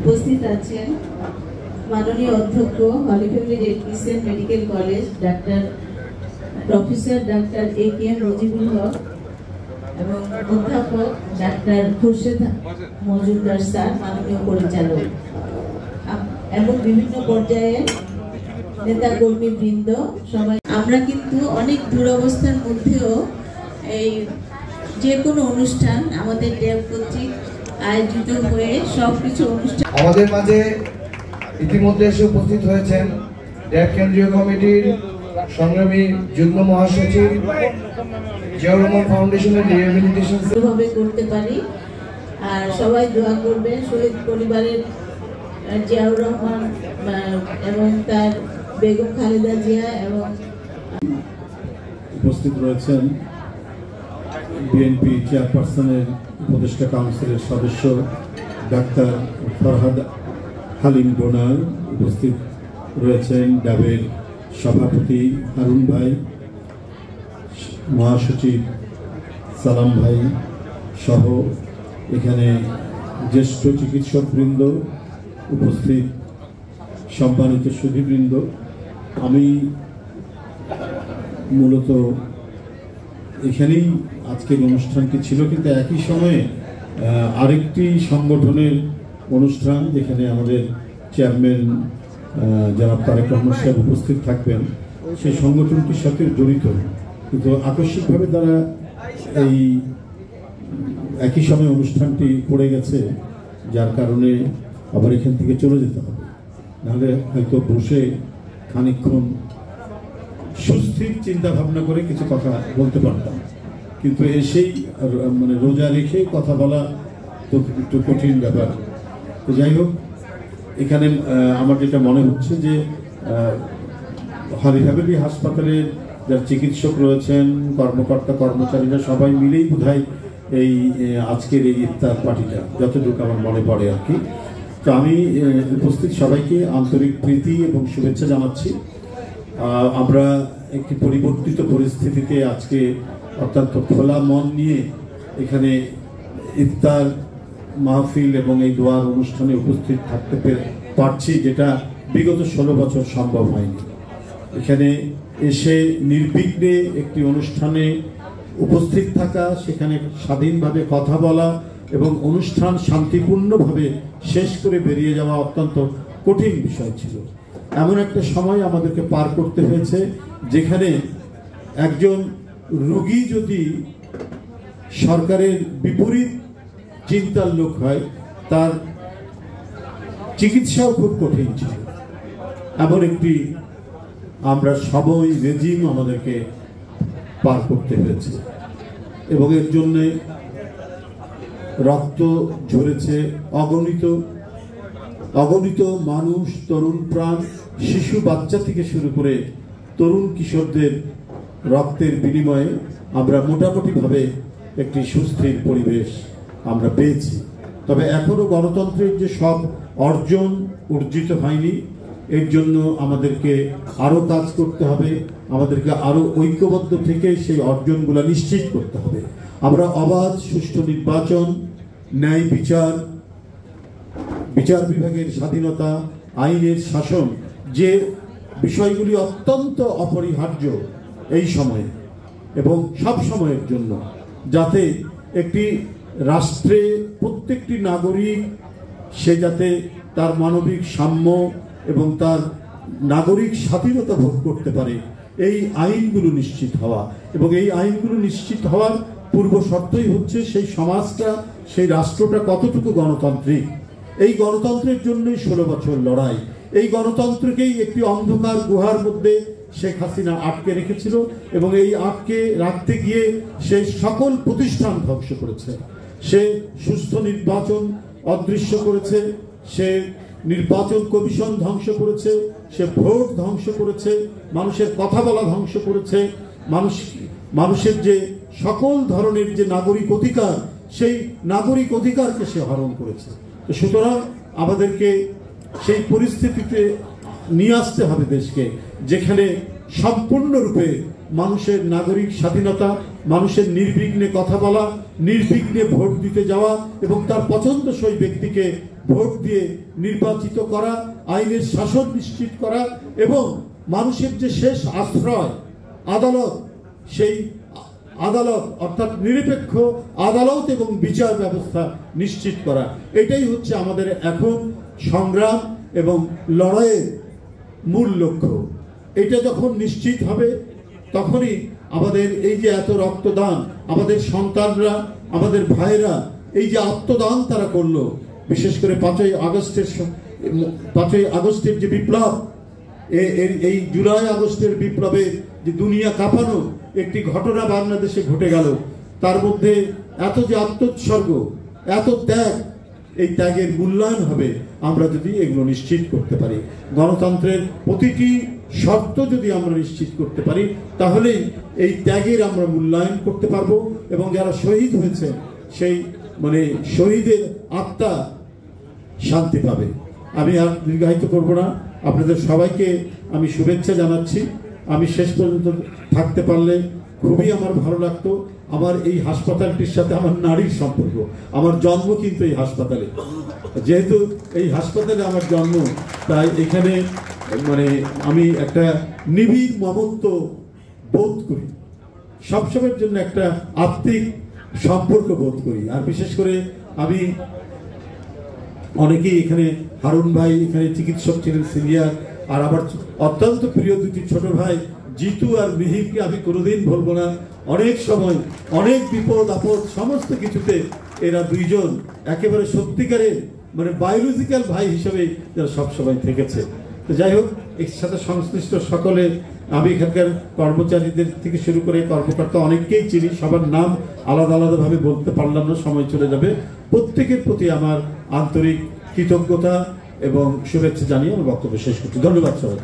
উপস্থিত আছেন মাননীয় অধ্যক্ষ Holy Family Red Crescent Medical College professor doctor A.K.M. Mujibul Haque এবং অধ্যাপক ডাক্তার খুরশেদ মজুমদার স্যার, মাননীয় পরিচালক এবং বিভিন্ন পর্যায়ের নেতা কর্মী বৃন্দ সবাই। আমরা কিন্তু অনেক দুরবস্থার মধ্যেও এই যে কোনো অনুষ্ঠান আমাদের ড্যাব কর্তৃক আয়োজিত হয়ে সবকিছু অনুষ্ঠান আমাদের মাঝে ইতিমধ্যে এসে উপস্থিত হয়েছেন ড্যাব কেন্দ্রীয় কমিটির সংগ্রামী যুগ্ম মহাসচিব জিয়াউর রহমান ফাউন্ডেশনের রিহ্যাবিলিটেশন ভাবে করতে পারি। আর সবাই দোয়া করবেন শহীদ পরিবারের জিয়াউর রহমান এবং তার বেগম খালেদা জিয়া। এবং উপস্থিত রয়েছেন বিএনপি চেয়ারপারসনের উপদেষ্টা কাউন্সিলের সদস্য ডাক্তার ফরহাদ হালিম ডোনার, উপস্থিত রয়েছেন ড্যাবের সভাপতি হারুন ভাই, মহাসচিব সালাম ভাই সহ এখানে জ্যেষ্ঠ চিকিৎসকবৃন্দ, উপস্থিত সম্মানিত সুধীবৃন্দ। আমি মূলত এখানেই আজকের অনুষ্ঠানটি ছিল, কিন্তু একই সময়ে আরেকটি সংগঠনের অনুষ্ঠান যেখানে আমাদের চেয়ারম্যান জনাব তারেক রহমান সাহেব উপস্থিত থাকবেন, সেই সংগঠনটির সাথে জড়িত, কিন্তু আকস্মিকভাবে তারা এই একই সময় অনুষ্ঠানটি পড়ে গেছে, যার কারণে আবার এখান থেকে চলে যেতে হবে। নাহলে হয়তো বসে খানিকক্ষণ সুস্থির চিন্তা ভাবনা করে কিছু কথা বলতে পারতাম, কিন্তু এসেই মানে রোজা রেখে কথা বলা তো একটু কঠিন ব্যাপার। তো যাই হোক, এখানে আমার যেটা মনে হচ্ছে যে হলি ফ্যামিলি হাসপাতালের যারা চিকিৎসক রয়েছেন, কর্মকর্তা কর্মচারীরা সবাই মিলেই বোধহয় এই আজকের এই ইফতার পার্টিটা, যতটুকু আমার মনে পড়ে আর কি। তো আমি উপস্থিত সবাইকে আন্তরিক প্রীতি এবং শুভেচ্ছা জানাচ্ছি। আমরা একটি পরিবর্তিত পরিস্থিতিতে আজকে অত্যন্ত খোলা মন নিয়ে এখানে ইফতার মাহফিল এবং এই দোয়ার অনুষ্ঠানে উপস্থিত থাকতে পারছি, যেটা বিগত 16 বছর সম্ভব হয়নি। এখানে এসে নির্বিঘ্নে একটি অনুষ্ঠানে উপস্থিত থাকা, সেখানে স্বাধীনভাবে কথা বলা এবং অনুষ্ঠান শান্তিপূর্ণভাবে শেষ করে বেরিয়ে যাওয়া অত্যন্ত কঠিন বিষয় ছিল। এমন একটা সময় আমাদেরকে পার করতে হয়েছে যেখানে একজন রোগী যদি সরকারের বিপরীত চিন্তার লোক হয়, তার চিকিৎসাও খুব কঠিন ছিল। এমন একটি আমরা সবই রেজিম আমাদেরকে পার করতে হয়েছে এবং এর জন্যে রক্ত ঝরেছে অগণিত মানুষ, তরুণ প্রাণ, শিশু বাচ্চা থেকে শুরু করে তরুণ কিশোরদের রক্তের বিনিময়ে আমরা মোটামুটিভাবে একটি সুস্থির পরিবেশ আমরা পেয়েছি। তবে এখনো গণতন্ত্রের যে সব অর্জন অর্জিত হয়নি, এর জন্য আমাদেরকে আরো কাজ করতে হবে, আমাদেরকে আরো ঐক্যবদ্ধ থেকে সেই অর্জনগুলো নিশ্চিত করতে হবে। আমরা অবাধ সুষ্ঠু নির্বাচন, ন্যায় বিচার, বিচার বিভাগের স্বাধীনতা, আইনের শাসন, যে বিষয়গুলি অত্যন্ত অপরিহার্য এই সময়ে এবং সব সময়ের জন্য, যাতে একটি রাষ্ট্রে প্রত্যেকটি নাগরিক সে যাতে তার মানবিক সাম্য এবং তার নাগরিক স্বাধীনতা ভোগ করতে পারে, এই আইনগুলো নিশ্চিত হওয়া। এবং এই আইনগুলো নিশ্চিত হওয়ার পূর্ব শর্তই হচ্ছে সেই সমাজটা, সেই রাষ্ট্রটা কতটুকু গণতান্ত্রিক। এই গণতন্ত্রের জন্যই 16 বছর লড়াই। এই গণতন্ত্রকেই একটি অন্ধকার গুহার মধ্যে শেখ হাসিনা আটকে রেখেছিল এবং এই আটকে রাখতে গিয়ে সে সকল প্রতিষ্ঠান ধ্বংস করেছে। সে সুস্থ নির্বাচন অদৃশ্য করেছে, সে নির্বাচন কমিশন ধ্বংস করেছে, সে ভোট ধ্বংস করেছে, মানুষের কথা বলা ধ্বংস করেছে, মানুষের যে সকল ধরনের যে নাগরিক অধিকার, সেই নাগরিক অধিকারকে সে হরণ করেছে। সুতরাং আমাদেরকে সেই পরিস্থিতিতে নিয়ে আসতে হবে দেশকে, যেখানে সম্পূর্ণরূপে মানুষের নাগরিক স্বাধীনতা, মানুষের নির্বিঘ্নে কথা বলা, নির্বিঘ্নে ভোট দিতে যাওয়া এবং তার পছন্দসই ব্যক্তিকে ভোট দিয়ে নির্বাচিত করা, আইনের শাসন নিশ্চিত করা এবং মানুষের যে শেষ আশ্রয় আদালত, সেই আদালত অর্থাৎ নিরপেক্ষ আদালত এবং বিচার ব্যবস্থা নিশ্চিত করা, এটাই হচ্ছে আমাদের এখন সংগ্রাম এবং লড়াইয়ের মূল লক্ষ্য। এটা যখন নিশ্চিত হবে তখনই আমাদের এই যে এত রক্তদান, আমাদের সন্তানরা, আমাদের ভাইরা এই যে আত্মদান তারা করলো, বিশেষ করে 5ই আগস্টের যে বিপ্লব, এই জুলাই আগস্টের বিপ্লবে যে দুনিয়া কাঁপানো একটি ঘটনা বাংলাদেশে ঘটে গেল, তার মধ্যে এত যে আত্মোৎসর্গ, এত ত্যাগ, এই ত্যাগের মূল্যায়ন হবে আমরা যদি এগুলো নিশ্চিত করতে পারি। গণতন্ত্রের প্রতিটি শর্ত যদি আমরা নিশ্চিত করতে পারি তাহলেই এই ত্যাগের আমরা মূল্যায়ন করতে পারবো এবং যারা শহীদ হয়েছে সেই শহীদের আত্মা শান্তি পাবে। আমি আর দীর্ঘায়িত করব না, আপনাদের সবাইকে আমি শুভেচ্ছা জানাচ্ছি। আমি শেষ পর্যন্ত থাকতে পারলে খুবই আমার ভালো লাগতো। আমার এই হাসপাতালটির সাথে আমার নারীর সম্পর্ক, আমার জন্ম কিন্তু এই হাসপাতালে, যেহেতু এই হাসপাতালে আমার জন্ম, তাই এখানে আমি একটা নিবিড় মমত্ব বোধ করি, সবসময়ের জন্য একটা আত্মিক সম্পর্ক বোধ করি। আর বিশেষ করে আমি অনেকেই এখানে, হারুন ভাই এখানে চিকিৎসক ছিলেন সিনিয়র, আর আমার অত্যন্ত প্রিয় দুটি ছোট ভাই জিতু আর মিহিরকে আমি কোনোদিন ভুলবো না। অনেক সময় অনেক বিপদ আপদ সমস্ত কিছুতে এরা দুইজন একেবারে সত্যিকারের বায়োলজিক্যাল ভাই হিসেবে যারা সবসময় থেকেছে। তো যাই হোক, এর সাথে সংশ্লিষ্ট সকলে, আমি এখানকার কর্মচারীদের থেকে শুরু করে কর্মকর্তা অনেককেই চিনি, সবার নাম আলাদা আলাদাভাবে বলতে পারলাম না, সময় চলে যাবে। প্রত্যেকের প্রতি আমার আন্তরিক কৃতজ্ঞতা এবং শুভেচ্ছা জানিয়ে আমার বক্তব্য শেষ করছি। ধন্যবাদ সবাই।